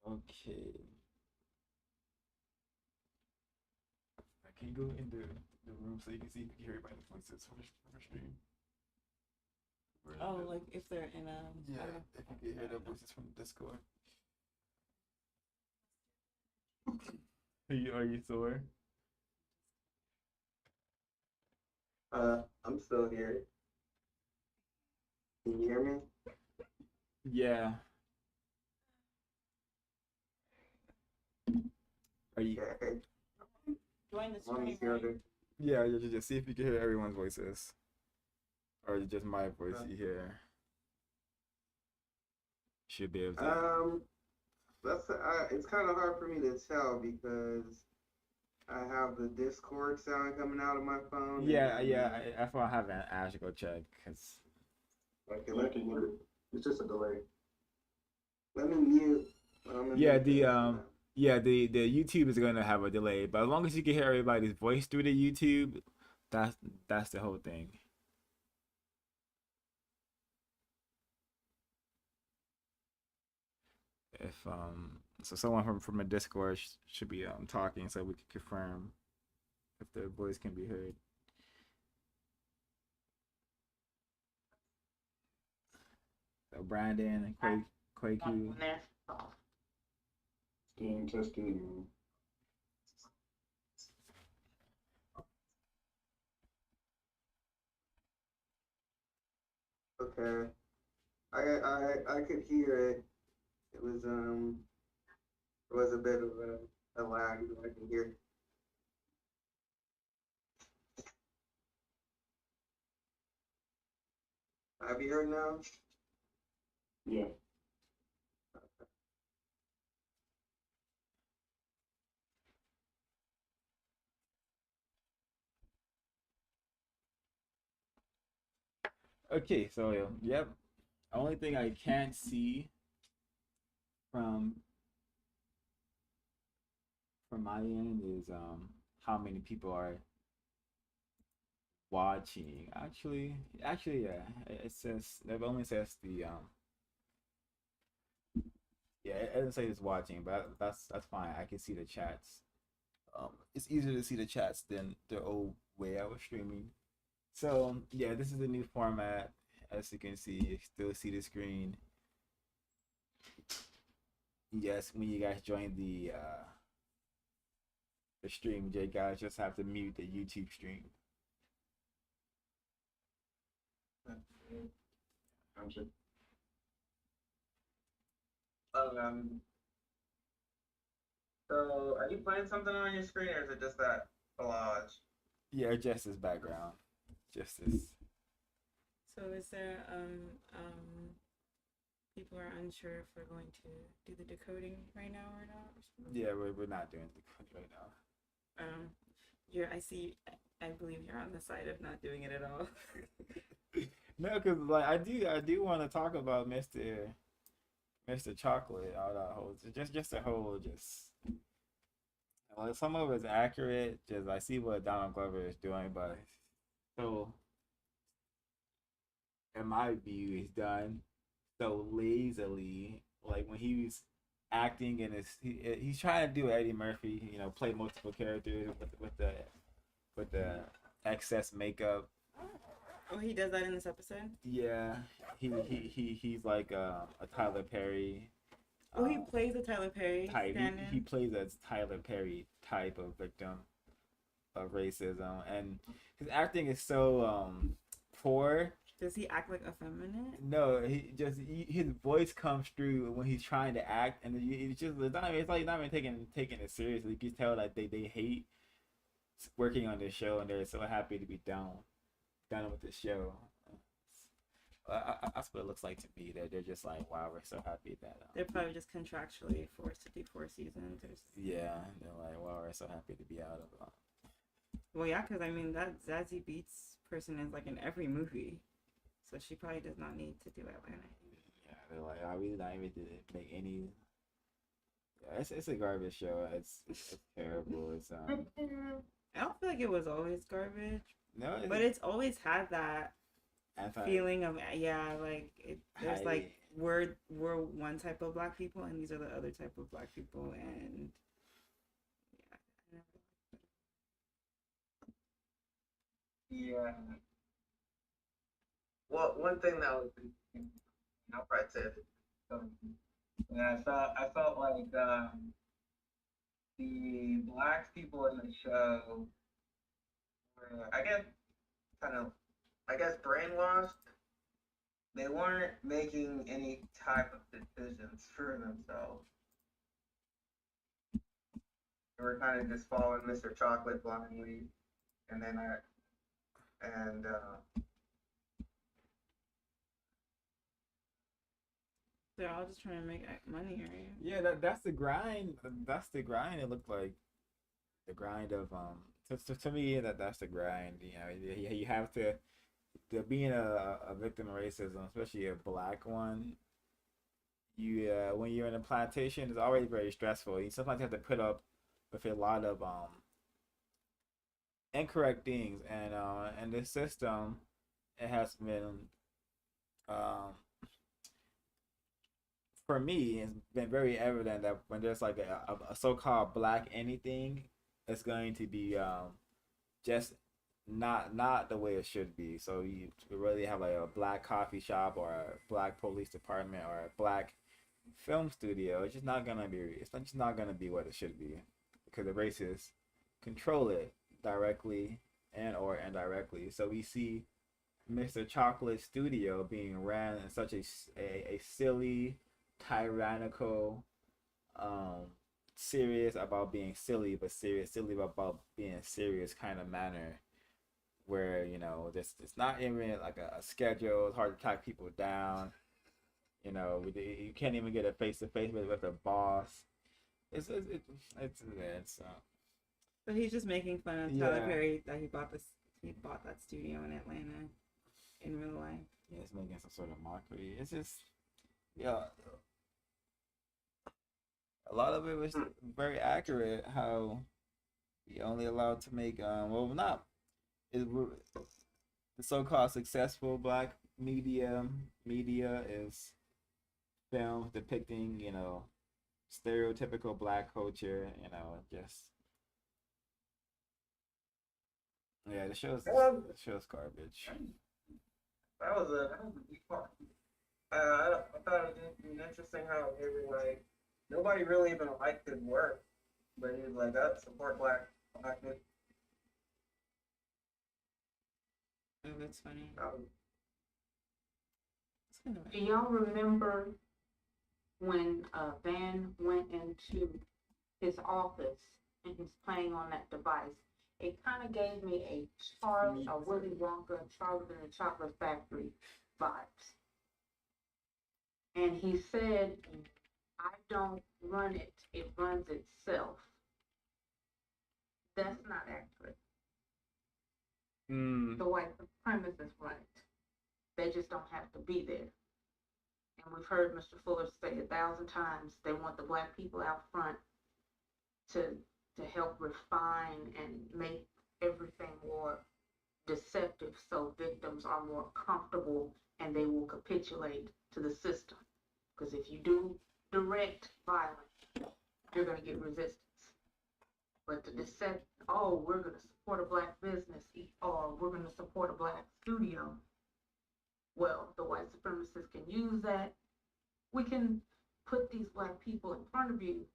Okay. Can you go in the room so you can see if you can hear everybody's voices from the stream? Oh, like if they're in a. Yeah, if you can hear their voices from Discord. Are you sore? I'm still here. Can you hear me? Yeah. Are you? Okay. Join the Let me stream, right? Yeah, you just see if you can hear everyone's voices, or is it just my voice you hear. Should be able to. It's kind of hard for me to tell because I have the Discord sound coming out of my phone. Yeah. I thought I have an Ash go check because. Okay, let me mute. It's just a delay. Let me mute. Yeah, the YouTube is gonna have a delay, but as long as you can hear everybody's voice through the YouTube, that's the whole thing. If so someone from a Discord should be talking so we can confirm if their voice can be heard. So Brandon and Quaku. Testing. Okay. I could hear it. It was a bit of a lag. I can hear. Have you heard now? Yeah. Okay, so yep. Only thing I can't see from my end is how many people are watching. Actually, yeah. It says it only says the yeah. It doesn't say it's watching, but that's fine. I can see the chats. It's easier to see the chats than the old way I was streaming. So yeah, this is the new format. As you can see, you still see the screen. Yes, when you guys join the stream, you guys just have to mute the YouTube stream. Um, so are you playing something on your screen or is it just that collage? Yeah, just as background, just as. So is there people are unsure if we're going to do the decoding right now or not? Yeah, we're not doing the right now. I see. I believe you're on the side of not doing it at all. No, because like I do want to talk about Mr. Chocolate, all that whole just a whole just. Well, some of it's accurate. Just I see what Donald Glover is doing, but so in my view, he's done so lazily. Like when he was acting and he's trying to do Eddie Murphy, play multiple characters with the excess makeup. Oh, he does that in this episode? Yeah, he's like a Tyler Perry. Oh, he plays a Tyler Perry type. stand-in? He plays a Tyler Perry type of victim of racism, and his acting is so poor. Does he act like effeminate? No, his voice comes through when he's trying to act, and it's like not even taking it seriously. You can tell that they hate working on this show, and they're so happy to be done with the show. That's what it looks like to me. They're just like, wow, we're so happy that. They're probably just contractually forced to do 4 seasons. Yeah, they're like, wow, we're so happy to be out of. Well, yeah, because I mean that Zazie Beetz person is like in every movie, so she probably does not need to do Atlanta. Yeah, they're like, are we not even to make any? Yeah, it's a garbage show. It's terrible. It's I don't feel like it was always garbage. No, but it's always had that feeling of like there's like we're one type of black people, and these are the other type of black people, and yeah, Yeah. Well, one thing that was, I'll probably say it. Um, yeah, I felt like the black people in the show were, I guess, kind of, I guess, brainwashed. They weren't making any type of decisions for themselves. They were kind of just following Mr. Chocolate blindly, and then and they're all just trying to make money, right? Yeah, that's the grind. That's the grind. It looked like the grind of to me that's the grind. You know, you have to being a victim of racism, especially a black one. You when you're in a plantation, it's already very stressful. You sometimes have to put up with a lot of incorrect things, and this system it has been um for me, it's been very evident that when there's like a so-called black anything, it's going to be just not the way it should be. So you really have like a black coffee shop or a black police department or a black film studio. It's just not gonna be. It's not just not gonna be what it should be because the racists control it directly and or indirectly. So we see Mr. Chocolate Studio being ran in such a silly, tyrannical, um, serious about being silly, but silly about being serious kind of manner. Where you know, this it's not even like a schedule. It's hard to track people down. You know, you can't even get a face to face with the boss. It's But he's just making fun of Tyler yeah. Perry that he bought that studio in Atlanta in real life. Yeah, it's making some sort of mockery. It's just yeah, a lot of it was very accurate. How he only allowed to make well not is the so-called successful black media is films depicting stereotypical black culture. Just yeah, the show's garbage. that was a big part. I thought it was interesting how they were like nobody really even liked his work, but he was like, "That support black." Oh, that's funny. It's kind of Do y'all remember when Van went into his office and he's playing on that device? It kind of gave me a Willy Wonka, Charlie and the Chocolate Factory vibes. And he said, "I don't run it; it runs itself." That's not accurate. Mm. The white supremacists run it. They just don't have to be there. And we've heard Mr. Fuller say 1,000 times they want the black people out front to help refine and make everything more deceptive so victims are more comfortable and they will capitulate to the system. Because if you do direct violence, you're going to get resistance. But to decept, oh, we're going to support a black business, or we're going to support a black studio, well, the white supremacists can use that. We can put these black people in front of you,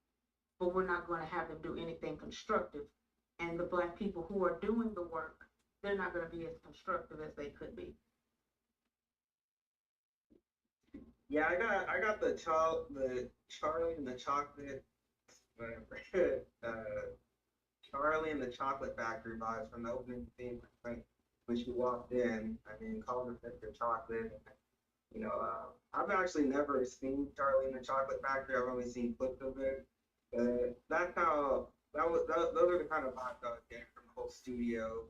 but we're not going to have them do anything constructive. And the black people who are doing the work, they're not going to be as constructive as they could be. Yeah, I got the Charlie and the Chocolate, whatever. Charlie and the Chocolate Factory vibes from the opening theme. Like, when she walked in, I mean, calling her Mr. Chocolate. I've actually never seen Charlie and the Chocolate Factory. I've only seen clips of it. That's how those are the kind of vibes I was getting from the whole studio,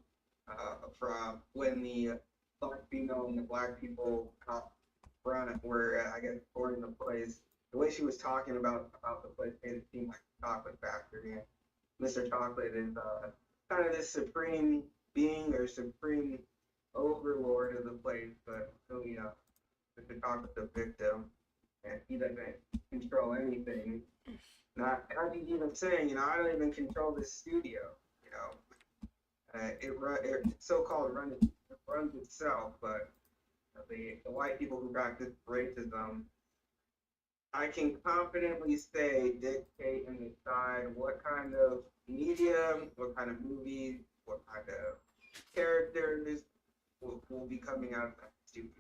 from when the black female and the black people were, I guess, boarding the place. The way she was talking about the place made it seem like a chocolate factory. And Mr. Chocolate is kind of this supreme being or supreme overlord of the place, but Mr. Chocolate's a victim. and he doesn't control anything. Not even saying, I don't even control this studio. You know, it so-called runs itself, but the white people who practice racism, I can confidently say, dictate, and decide what kind of media, what kind of movies, what kind of characters will be coming out of that studio.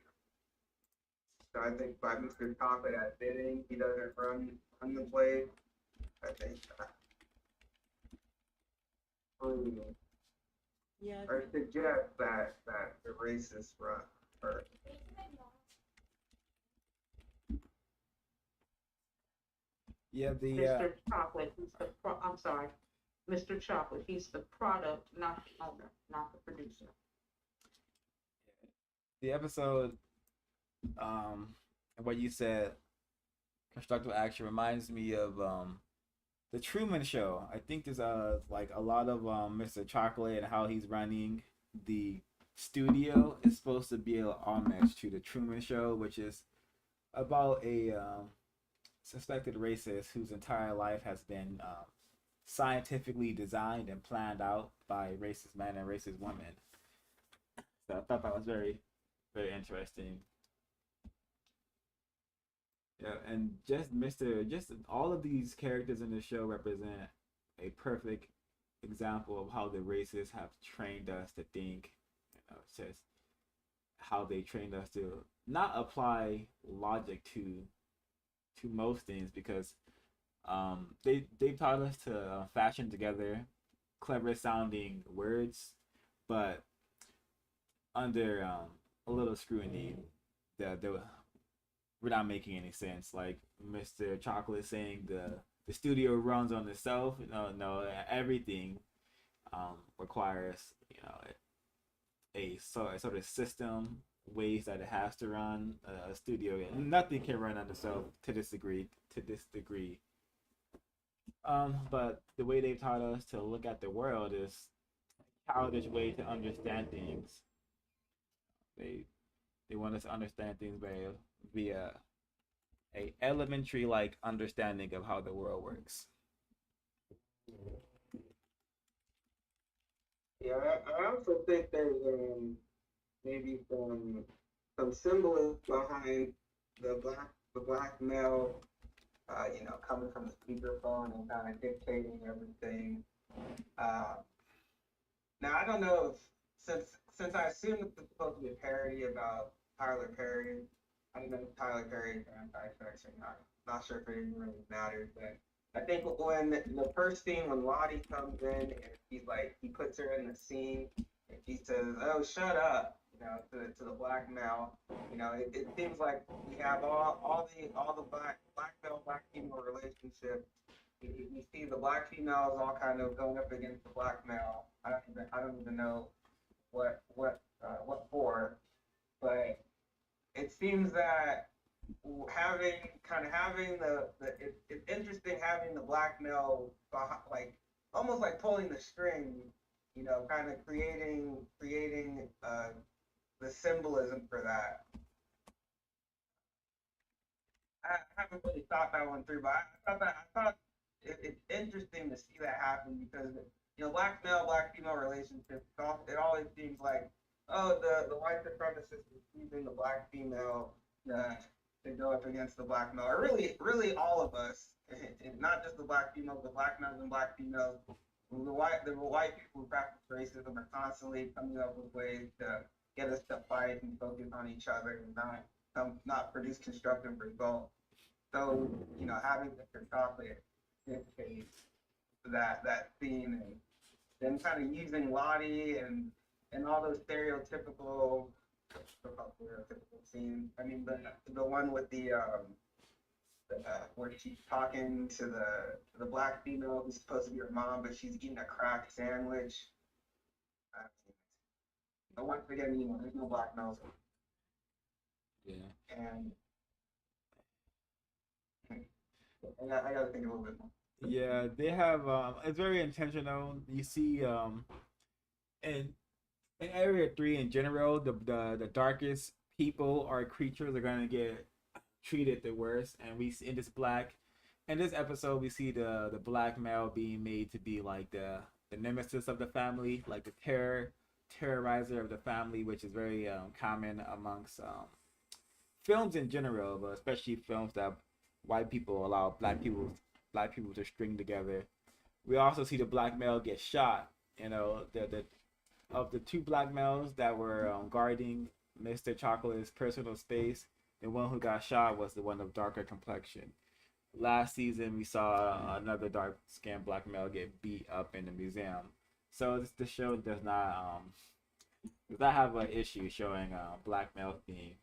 So I think by Mr. Chocolate at bidding, he doesn't run the place. I think prove Yeah. or suggest that the racists run first. Yeah, the Mr. Chocolate, I'm sorry, Mr. Chocolate, he's the product, not the owner, not the producer. the episode, and what you said, constructive action reminds me of the Truman Show. I think there's like a lot of Mr. Chocolate and how he's running the studio is supposed to be an homage to the Truman Show, which is about a suspected racist whose entire life has been scientifically designed and planned out by racist men and racist women. So I thought that was very, very interesting. Yeah, and just all of these characters in the show represent a perfect example of how the racists have trained us to think. It's just how they trained us to not apply logic to most things because they've taught us to fashion together clever sounding words, but under a little scrutiny, the we're not making any sense. Like Mr. Chocolate saying the studio runs on itself. No, everything requires a sort of system, ways that it has to run a studio. Nothing can run on itself to this degree. But the way they've taught us to look at the world is a childish way to understand things. They want us to understand things via a elementary like understanding of how the world works. Yeah, I also think there's maybe some symbolism behind the black male, coming from the speakerphone and kind of dictating everything. Uh, Now I don't know if since I assume it's supposed to be a parody about Tyler Perry. I don't know if Tyler Perry is anti-sex or not sure if it even really matters, but I think when the first scene when Lottie comes in and he puts her in the scene and he says, "Oh, shut up," to the black male. It seems like we have all the black male black female relationship. You see the black females all kind of going up against the black male. I don't even know what for, but it seems that having it's interesting having the black male like almost like pulling the string, kind of creating the symbolism for that. I haven't really thought that one through, but I thought it's interesting to see that happen because black male black female relationships, it always seems like, oh, the white supremacist is using the black female to go up against the black male, or really all of us, and not just the black females, but black males and black females. The white people who practice racism are constantly coming up with ways to get us to fight and focus on each other and not produce constructive results. So, having Mr. Chocolate dictate that scene and then kind of using Lottie and all those stereotypical scenes. I mean, the one with where she's talking to the black female who's supposed to be her mom, but she's eating a crack sandwich. But once again, there's no black males. Yeah. And I gotta think a little bit more. Yeah, they have. It's very intentional. You see, in Area 3 in general, the darkest people or creatures are gonna get treated the worst. And we in this episode we see the black male being made to be like the nemesis of the family, like the terrorizer of the family, which is very common amongst films in general, but especially films that white people allow black people to string together. We also see the black male get shot. You know, the of the two black males that were guarding Mr. Chocolate's personal space, the one who got shot was the one of darker complexion. Last season, we saw another dark skinned black male get beat up in the museum. So the show does not have an issue showing black males being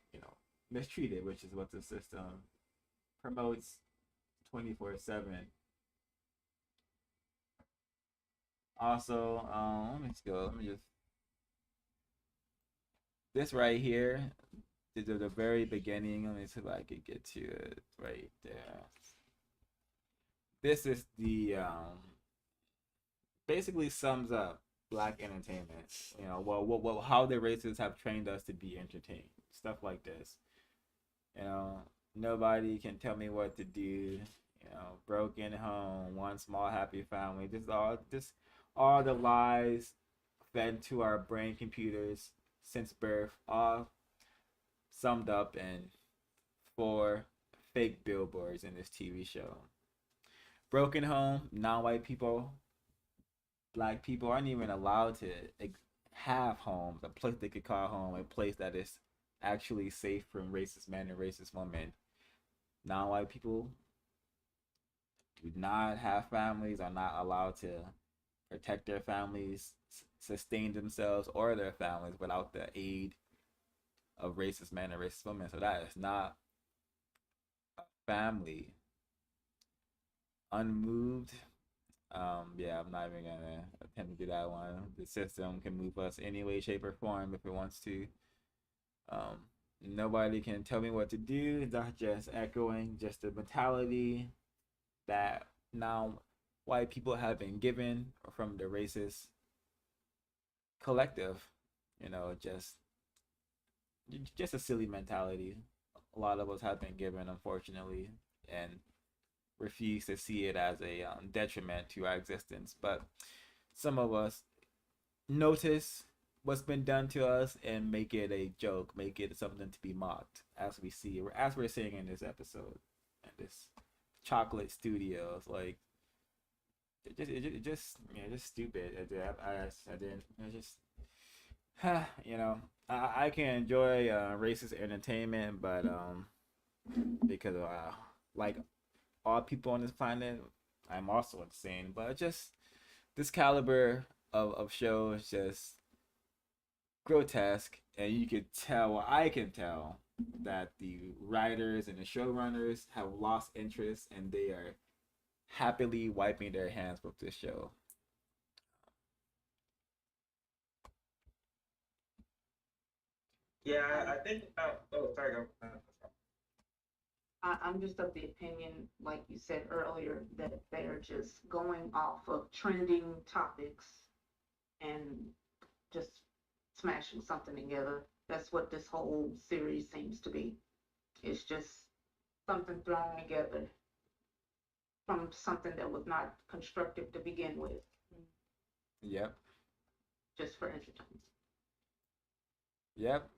mistreated, which is what the system promotes 24/7. Also, let me just this right here, the very beginning. Let me see if I could get to it right there. This is the basically sums up black entertainment. How the races have trained us to be entertained. Stuff like this. Nobody can tell me what to do. Broken home, one small happy family. All the lies fed to our brain computers since birth, all summed up in 4 fake billboards in this TV show. Broken home, non-white people, black people aren't even allowed to have homes, a place they could call home, a place that is actually safe from racist men and racist women. Non-white people do not have families, are not allowed to protect their families, sustain themselves or their families without the aid of racist men and racist women. So that is not a family. Unmoved. Yeah, I'm not even gonna attempt to do that one. The system can move us any way, shape, or form if it wants to. Nobody can tell me what to do. That's just echoing just the mentality that now white people have been given from the racist collective. Just a silly mentality. A lot of us have been given, unfortunately, and refuse to see it as a detriment to our existence. But some of us notice what's been done to us and make it a joke, make it something to be mocked, as we're seeing in this episode, and this chocolate studios, like just stupid. I can enjoy racist entertainment, but because like all people on this planet, I'm also insane. But just this caliber of show is just grotesque, and you could tell, well, I can tell that the writers and the showrunners have lost interest, and they are happily wiping their hands with this show. Yeah, I think. Oh, sorry. Go. I'm just of the opinion, like you said earlier, that they're just going off of trending topics and just smashing something together. That's what this whole series seems to be. It's just something thrown together from something that was not constructive to begin with, Yep. just for entertainment. Yep.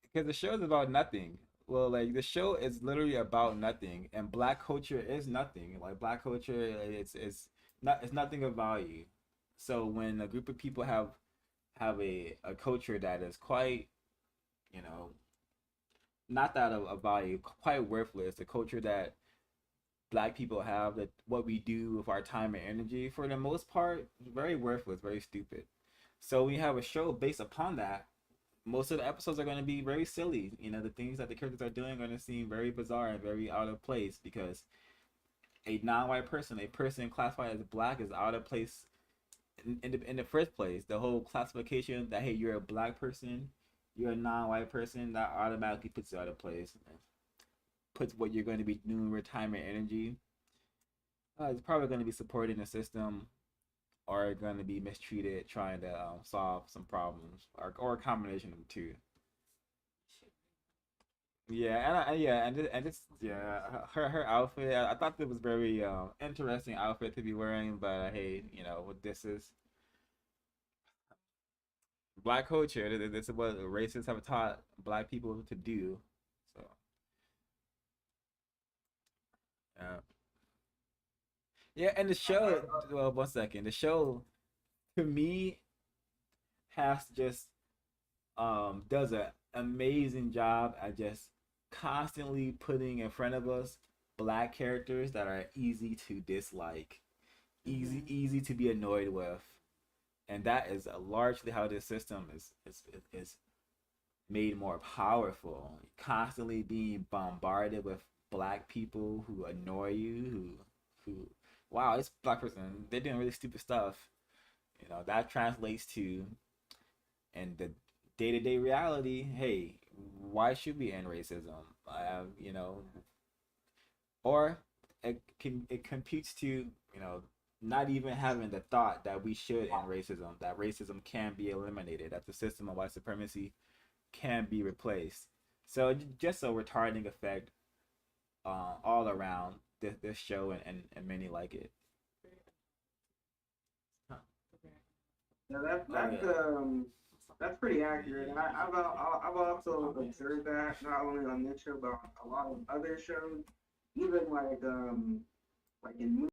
Because the show is about nothing. Well, like the show is literally about nothing, and black culture is nothing. Like black culture, it's nothing of value. So when a group of people have a culture that is quite, you know, not that of value, quite worthless, a culture that black people have, that what we do with our time and energy, for the most part, very worthless, very stupid. So we have a show based upon that. Most of the episodes are going to be very silly. The things that the characters are doing are going to seem very bizarre and very out of place, because a non-white person, a person classified as black, is out of place in the first place. The whole classification that, hey, you're a black person, you're a non-white person, that automatically puts you out of place. Puts what you're going to be doing, retirement energy. It's probably going to be supporting the system, or going to be mistreated trying to solve some problems, or a combination of the two. Yeah, yeah, and this, yeah, her outfit. I thought it was very interesting outfit to be wearing, but hey, what this is black culture. This is what racists have taught black people to do. So, yeah, yeah, and the show. Well, one second. The show to me has just does an amazing job at just constantly putting in front of us black characters that are easy to dislike, Mm-hmm. easy to be annoyed with, and that is largely how this system is made more powerful. Constantly being bombarded with black people who annoy you, who wow, this black person, they're doing really stupid stuff. That translates to, and the day-to-day reality, hey, why should we end racism? Or it computes to, not even having the thought that we should end racism, that racism can be eliminated, that the system of white supremacy can be replaced. So just a retarding effect all around this show, and many like it. Huh. Yeah, Oh yeah. that's pretty accurate. I've also observed that not only on this show but on a lot of other shows, even like in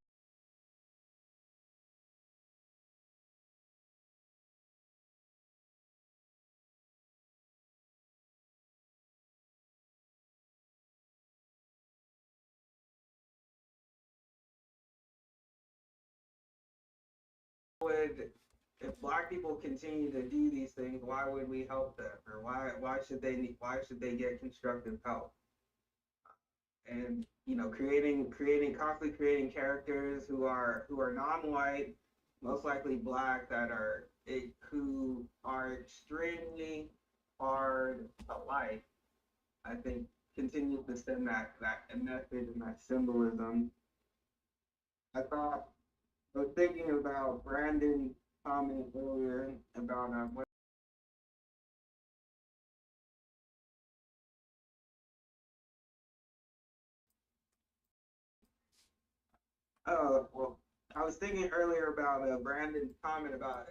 would if black people continue to do these things, why would we help them, or why should they get constructive help? And creating constantly creating characters who are non-white, most likely black, who are extremely hard to like. I think continues to send that message and that symbolism. I thought I was thinking about Brandon's comment earlier about well, I was thinking earlier about Brandon's comment about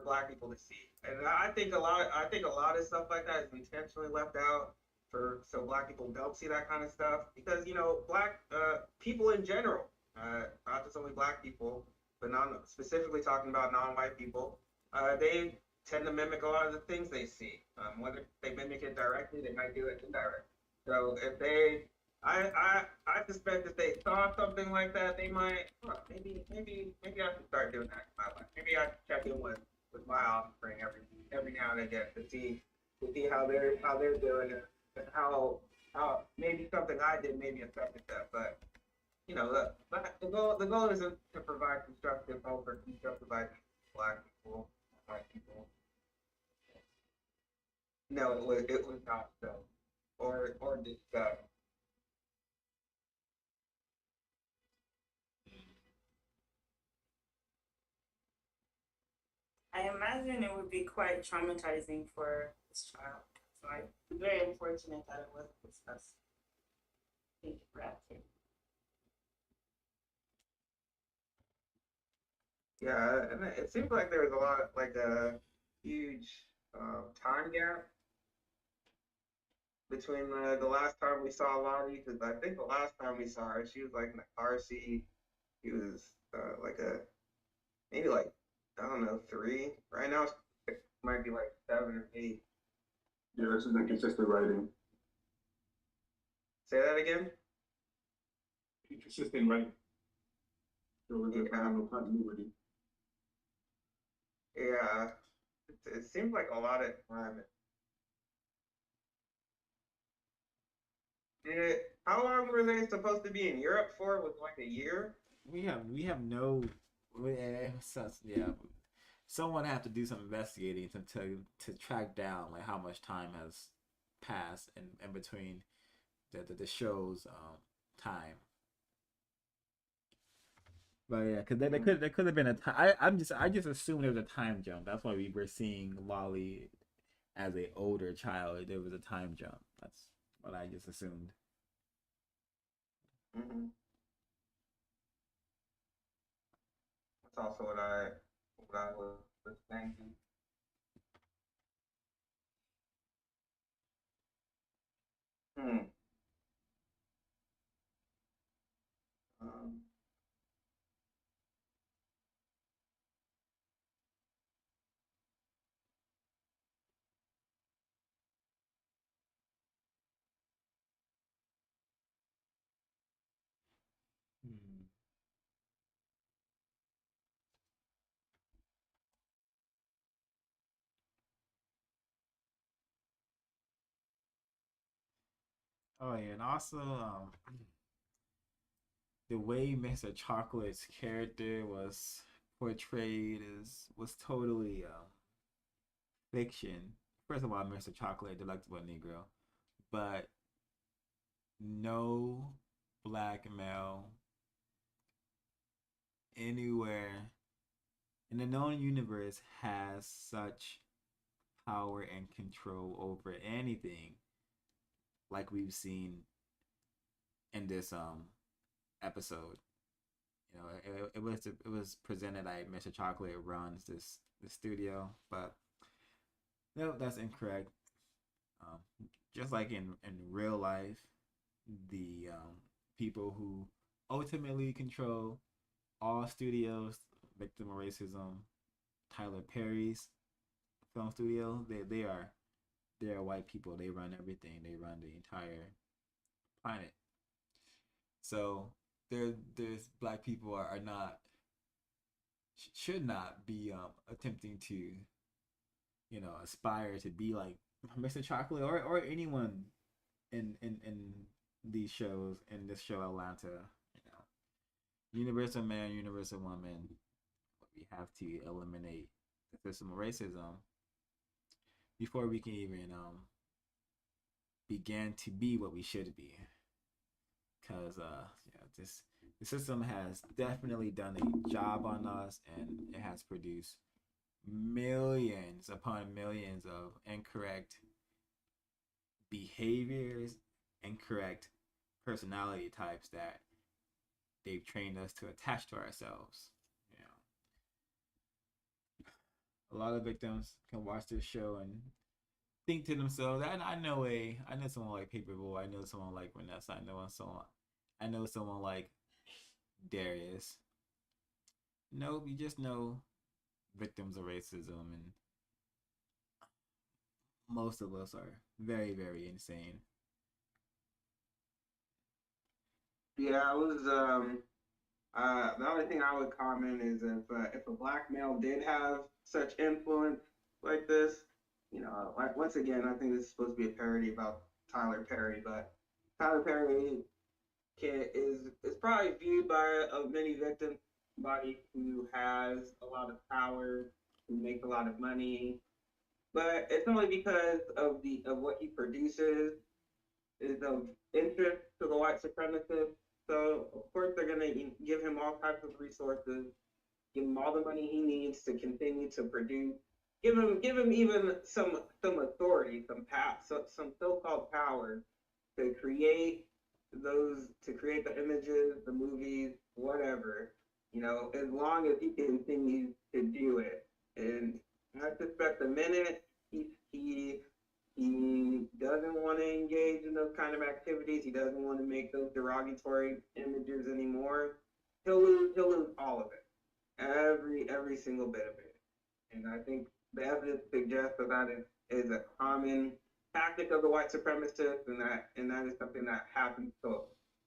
Black people to see. And I think a lot of stuff like that is intentionally left out for so Black people don't see that kind of stuff because Black people in general, not just only Black people, but non specifically talking about non-white people, they tend to mimic a lot of the things they see. Whether they mimic it directly, they might do it indirectly. So if they I suspect if they saw something like that, they might maybe I should start doing that in my life. Maybe I should check in with my offspring every now and again to see how they're doing it and how maybe something I did maybe affected them. But the goal isn't to provide constructive hope or constructive ideas to Black people, white people. No, it was not so or discussed. I imagine it would be quite traumatizing for this child. So I'm very unfortunate that it wasn't discussed. Thank you for asking. Yeah, and it seems like there was a lot of like a huge time gap between the last time we saw Lottie, because I think the last time we saw her, she was like in a car seat. She was like a maybe like I don't know 3. Right now it might be like 7 or 8. Yeah, this is inconsistent writing. Say that again. Inconsistent writing. There was Yeah. no continuity. Yeah, it seems like a lot of time. How long were they supposed to be in Europe for? Was it like a year? We have no. Yeah, someone have to do some investigating to track down like how much time has passed in between the show's time. But yeah, because there could have been a time. I just assumed there was a time jump. That's why we were seeing Lolly as a older child. There was a time jump. That's what I just assumed. Mm-hmm. That's also what I was thinking. Hmm. Um, Hmm. Oh yeah, and also the way Mr. Chocolate's character was portrayed was totally fiction. First of all, Mr. Chocolate, delectable Negro, but no black male anywhere in the known universe has such power and control over anything like we've seen in this episode. It was presented like Mr. Chocolate runs this studio, but no, that's incorrect. Um, just like in real life, the people who ultimately control all studios, victim of racism, Tyler Perry's film studio, they are white people. They run everything. They run the entire planet. So there's black people are not should not be attempting to aspire to be like Mr. Chocolate or anyone in these shows in this show Atlanta. Universal man, universal woman. We have to eliminate the system of racism before we can even begin to be what we should be. Because this the system has definitely done a job on us, and it has produced millions upon millions of incorrect behaviors, incorrect personality types that they've trained us to attach to ourselves. You know, a lot of victims can watch this show and think to themselves, I know someone like Paperboy, I know someone like Vanessa, I know someone like Darius. No, you just know victims of racism, and most of us are very, very insane. Yeah, I was the only thing I would comment is if a black male did have such influence like this, like once again, I think this is supposed to be a parody about Tyler Perry, but Tyler Perry is probably viewed by many victims somebody who has a lot of power, who makes a lot of money, but it's only because of what he produces is of interest to the white supremacists. So of course they're gonna give him all types of resources, give him all the money he needs to continue to produce, give him even some authority, some so-called power to create to create the images, the movies, whatever. As long as he continues to do it. And I suspect the minute he he doesn't want to engage in those kind of activities. He doesn't want to make those derogatory images anymore. He'll lose all of it, every single bit of it. And I think the evidence suggests that is a common tactic of the white supremacists, and that is something that happens to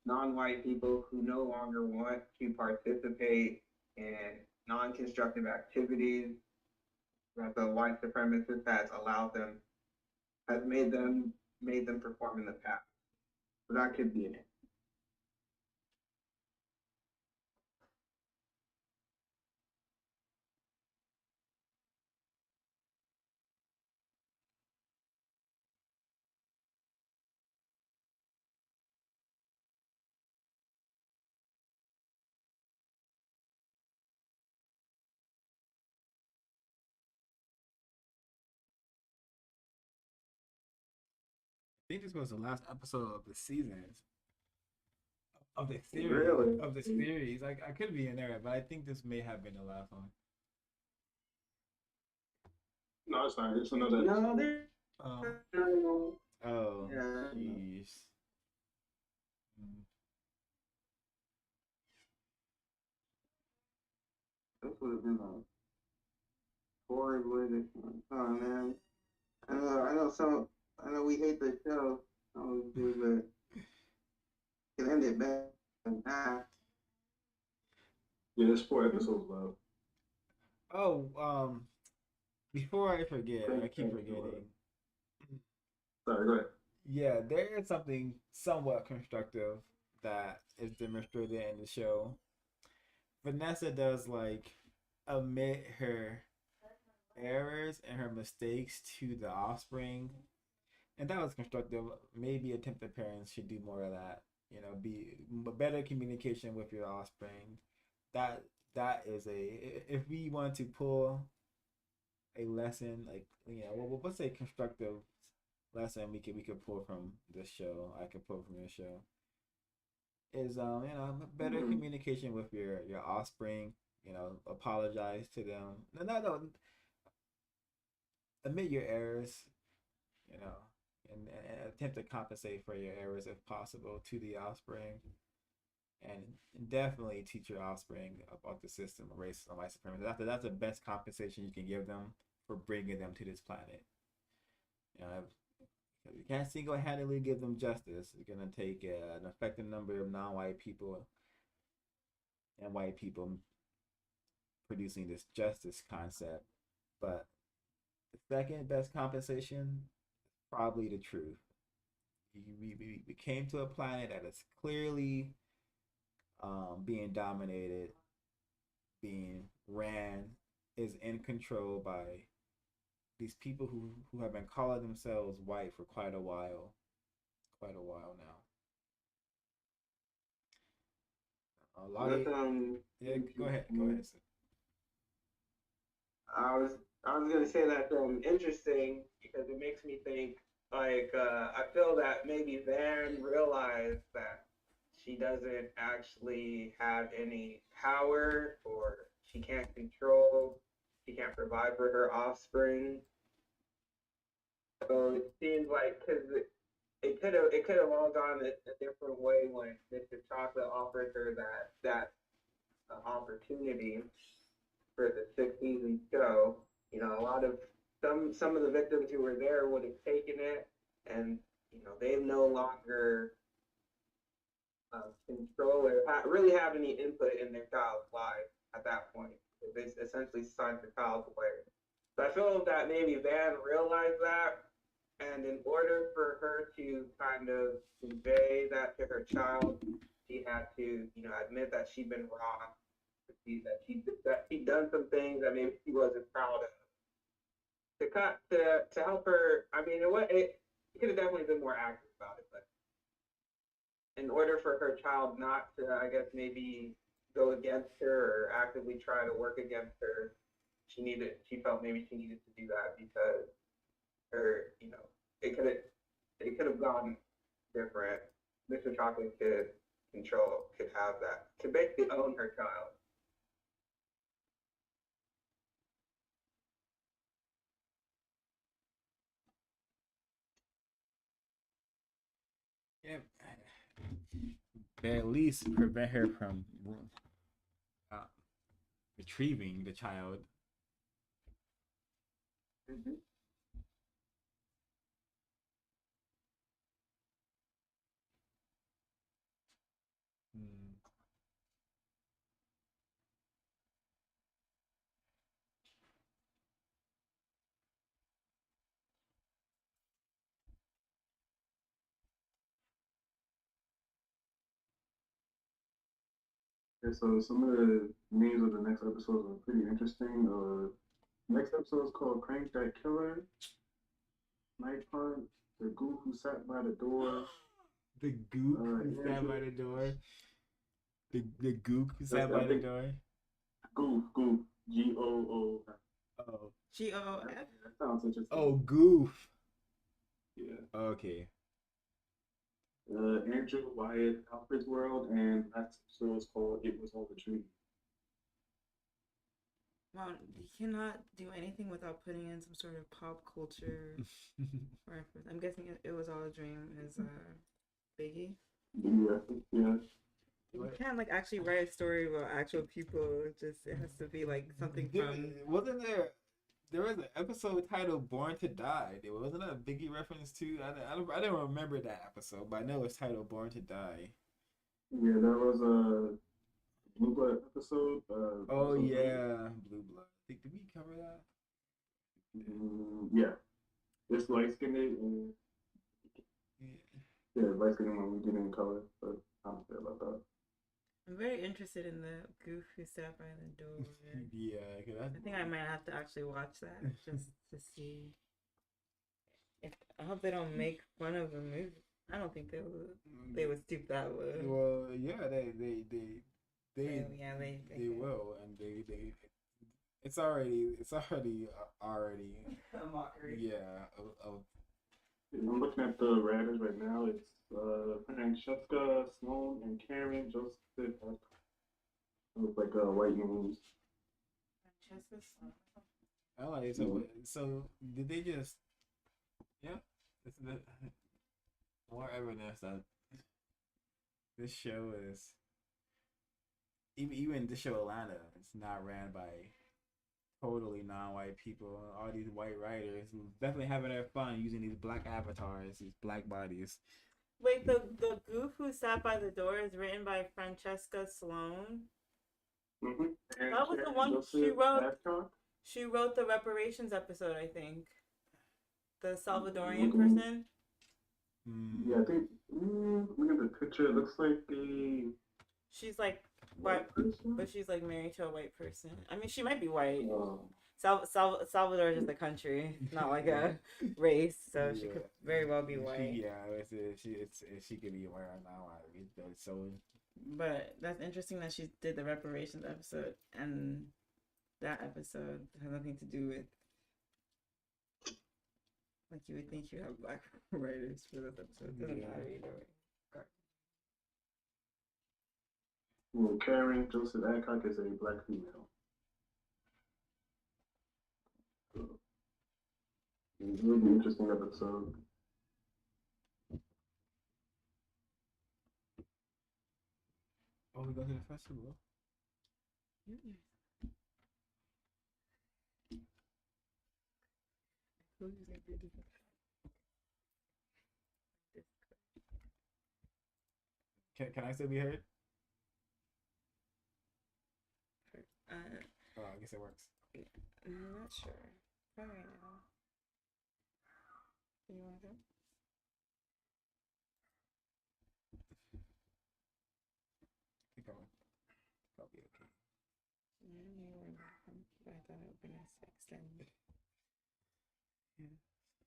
non-white people who no longer want to participate in non-constructive activities that the white supremacist has made them perform in the past. So that could be it. I think this was the last episode of the season of the series. Really? Of the series. I could be in there, but I think this may have been the last one. No, it's not. It's another. No, there. Oh, No. oh, Yeah. jeez. Mm. This would have been a horrid way to. Oh man. I know some. I know we hate the show. Always do, but it ended bad. Yeah, there's 4 episodes left. Oh, before I forget, I keep forgetting. Sorry, go ahead. Yeah, there is something somewhat constructive that is demonstrated in the show. Vanessa does like admit her errors and her mistakes to the offspring, and that was constructive. Maybe attempted parents should do more of that. Be better communication with your offspring. That that is if we want to pull a lesson, like what's a constructive lesson we could pull from this show. I could pull from this show is better communication with your offspring. Apologize to them. No, admit your errors. You know, and attempt to compensate for your errors if possible to the offspring, and definitely teach your offspring about the system of racism and white supremacy. That's the best compensation you can give them for bringing them to this planet. You can't single-handedly give them justice. It's gonna take an effective number of non-white people and white people producing this justice concept. But the second best compensation, probably the truth. We came to a planet that is clearly being dominated, being ran, is in control by these people who have been calling themselves white for quite a while now. A lot of yeah. Go ahead. Sir. I was I was gonna say that's interesting because it makes me think like I feel that maybe Van realized that she doesn't actually have any power or she can't control she can't provide for her offspring. So it seems like because it could have all gone a different way when Mr. Chocolate offered her that opportunity for the sixth season show. You know, a lot of some of the victims who were there would have taken it, and they no longer control or really have any input in their child's life at that point. They essentially signed the child away. So I feel that maybe Van realized that, and in order for her to kind of convey that to her child, she had to, admit that she'd been wrong, that she'd done some things that maybe she wasn't proud of. To help her, I mean, it could have definitely been more active about it, but in order for her child not to, I guess, maybe go against her or actively try to work against her, she felt maybe she needed to do that because her, it could have gone different. Mr. Chocolate could have that, could basically own her child. Yeah, at least prevent her from uh, retrieving the child. Mm-hmm. Hmm. Yeah, so some of the names of the next episodes are pretty interesting. Next episode is called Crank That Killer, Night Hunt, The Goof Who Sat by the Door. The gook who sat by the door. The gook who sat by the door. Goof, Goof. Oh. GOF. That sounds interesting. Oh, goof. Yeah. Okay. Andrew Wyatt, Alfred's World, and last episode is called It Was All a Dream. Well, you cannot do anything without putting in some sort of pop culture reference. I'm guessing it was all a dream is Biggie. Yeah. You can't like actually write a story about actual people. It has to be like something from. Wasn't there was an episode titled "Born to Die"? Wasn't that a Biggie reference too? I don't remember that episode, but I know it's titled "Born to Die." Yeah, there was a Blue Blood episode. Oh yeah, Blue Blood. Did we cover that? Yeah, it's light skinned and Yeah. light skinned when we get in color, but I don't care about that. I'm very interested in the goof who sat by the door. Yeah, cause I think I might have to actually watch that just to see. If I hope they don't make fun of the movie. I don't think they would stoop that low. Well, yeah, they will, and they it's already A mockery. yeah. I'm looking at the writers right now. It's Francesca, Sloan, and Karen Joseph. Look like white names. I like it. So did they just yeah? This is more evidence that this show is even the show Atlanta. It's not ran by totally non-white people. All these white writers who definitely having their fun using these black avatars, these black bodies. Wait, the goof who sat by the door is written by Francesca Sloan. Mm-hmm. That was the one she wrote. She wrote the reparations episode, I think. The Salvadorian person. Yeah, I think. Look at the picture. It looks like a. She's like white, but she's like married to a white person. I mean, she might be white. Oh. Salvador is just a country, not like a race, so she could very well be white. She could be white or not white. So, but that's interesting that she did the reparations episode, and that episode has nothing to do with. Like you would think you have black writers for this episode. Doesn't matter either way. Well, Karen Joseph Adcock is a black female. It was a really interesting episode. Oh, we go to the festival. Mm-mm. Who's using your Discord? Can I still be heard? Uh, Oh, I guess it works. I'm not sure. Probably right now. You want to go? I think I'll be okay. Yeah, you were welcome. But I thought it would be nice to extend. Yeah.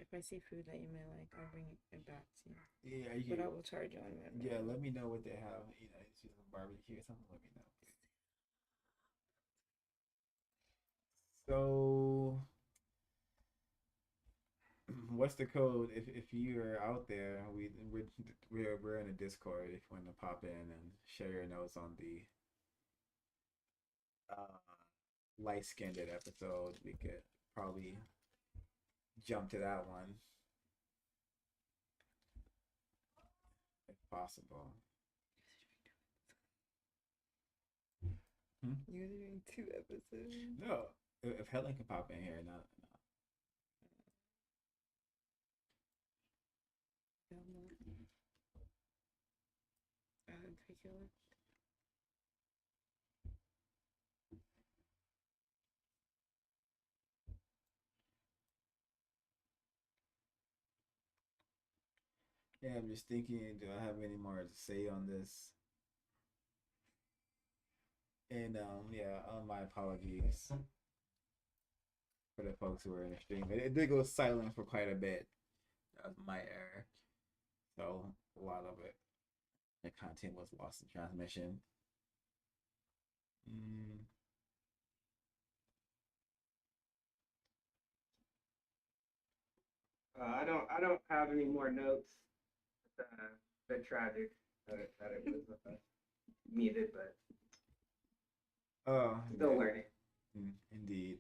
If I see food that you may like, I'll bring it back to you. Yeah, But I will charge you on it. yeah, let me know what they have. You know, it's just a barbecue or something. Let me know. So, what's the code if you're out there? We're in a Discord. If you want to pop in and share your notes on the uh, light skinned episode, we could probably jump to that one if possible. You guys are doing 2 episodes. No, if Helen can pop in here, not. Particular. Yeah, I'm just thinking, do I have any more to say on this? And yeah, my apologies for the folks who were in the stream. It did go silent for quite a bit. That was my error. So a lot of it, the content was lost in transmission. Mm. I don't have any more notes. The tragic that it was muted, but Oh, still yeah. learning. Indeed.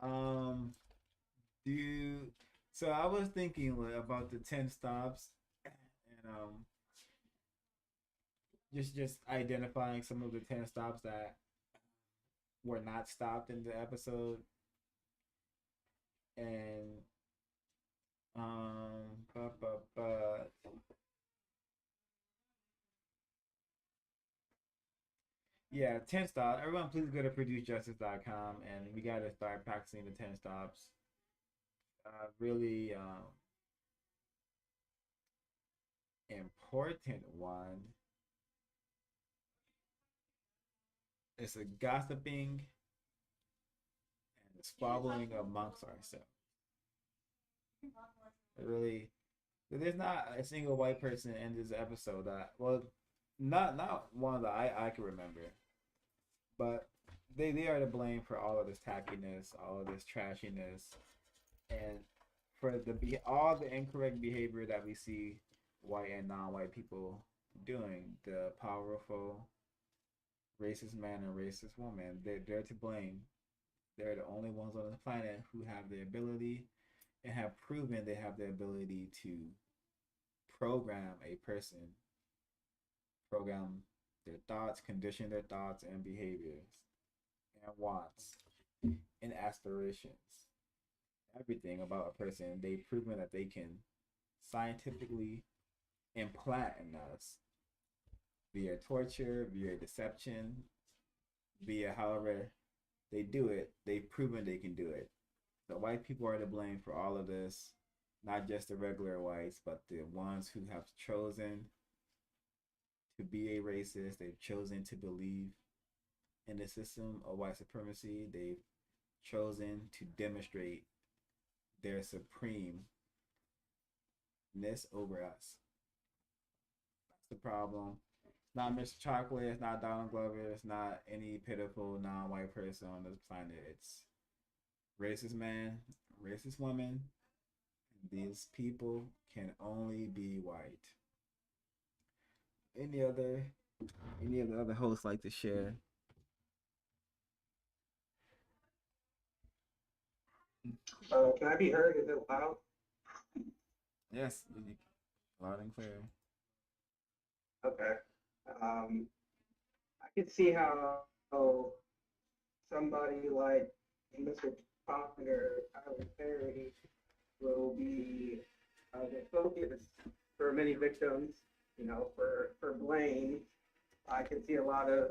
Um, do you, so I was thinking like, about the 10 stops and just identifying some of the 10 stops that were not stopped in the episode and but yeah, 10 stops. Everyone please go to producejustice.com and we got to start practicing the 10 stops. Really important one is a gossiping and the squabbling amongst ourselves. Really, there's not a single white person in this episode that, well, not one that I can remember, but they are to blame for all of this tackiness, all of this trashiness, and for all the incorrect behavior that we see white and non-white people doing. The powerful racist man and racist woman, they're to blame. They're the only ones on the planet who have the ability and have proven they have the ability to program a person, program their thoughts, condition their thoughts and behaviors and wants and aspirations. Everything about a person, they've proven that they can scientifically implant in us via torture, via deception, via however they do it, they've proven they can do it. The white people are to blame for all of this, not just the regular whites, but the ones who have chosen to be a racist. They've chosen to believe in the system of white supremacy. They've chosen to demonstrate their supremeness over us. That's the problem. It's not Mr. Chocolate, it's not Donald Glover, it's not any pitiful non-white person on this planet. It's racist man, racist woman. These people can only be white. Any of the other hosts like to share? Can I be heard? Is it loud? Yes, loud and clear. Okay. I can see how somebody like Mr. Popular, Tyler Perry, will be the focus for many victims. You know, for blame. I can see a lot of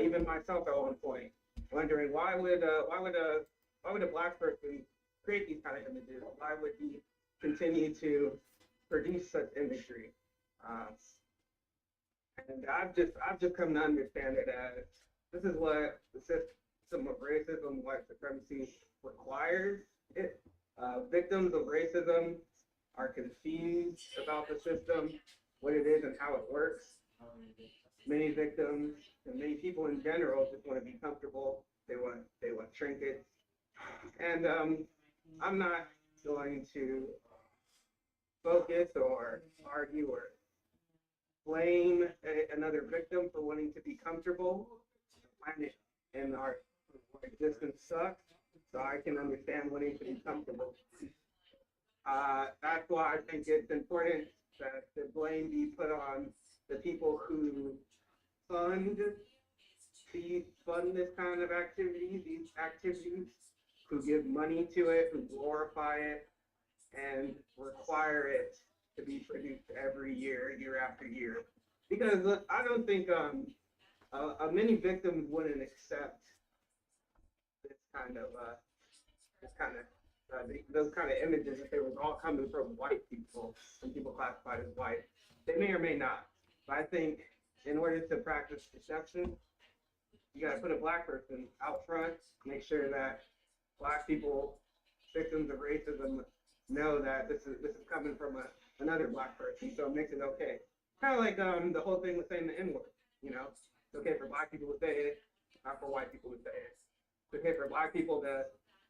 even myself at one point wondering why would a black person create these kind of images? Why would he continue to produce such imagery? Uh, and I've just come to understand it as this is what the system of racism, white supremacy requires. It victims of racism are confused about the system, what it is, and how it works. Many victims and many people in general just want to be comfortable. They want trinkets, and I'm not going to focus or argue or blame another victim for wanting to be comfortable. The planet and our existence sucks, so I can understand wanting to be comfortable. That's why I think it's important that the blame be put on the people who fund fund this kind of activity, these activities, who give money to it, who glorify it, and require it to be produced every year, year after year. Because I don't think many victims wouldn't accept this kind of this kind of those kind of images if they was all coming from white people and people classified as white. They may or may not. But I think in order to practice deception, you got to put a black person out front, make sure that black people, victims of racism, know that this is coming from another black person, so it makes it okay. Kind of like the whole thing with saying the N word. You know, it's okay for black people to say it, not for white people to say it. It's okay for black people to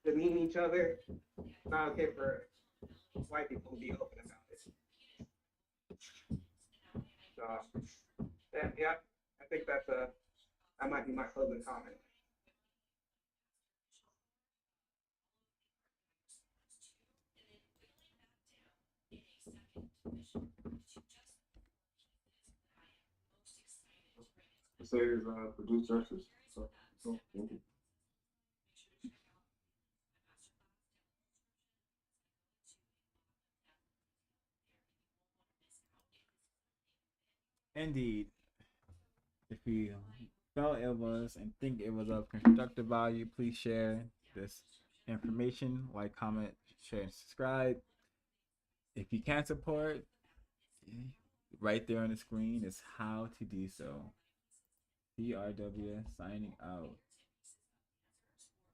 demean each other. It's not okay for white people to be open about it. So yeah, I think that might be my closing comment. It says produce justice. So thank you. Indeed, if you felt it was and think it was of constructive value, please share this information, like, comment, share, and subscribe. If you can't support, right there on the screen is how to do so. PRW signing out.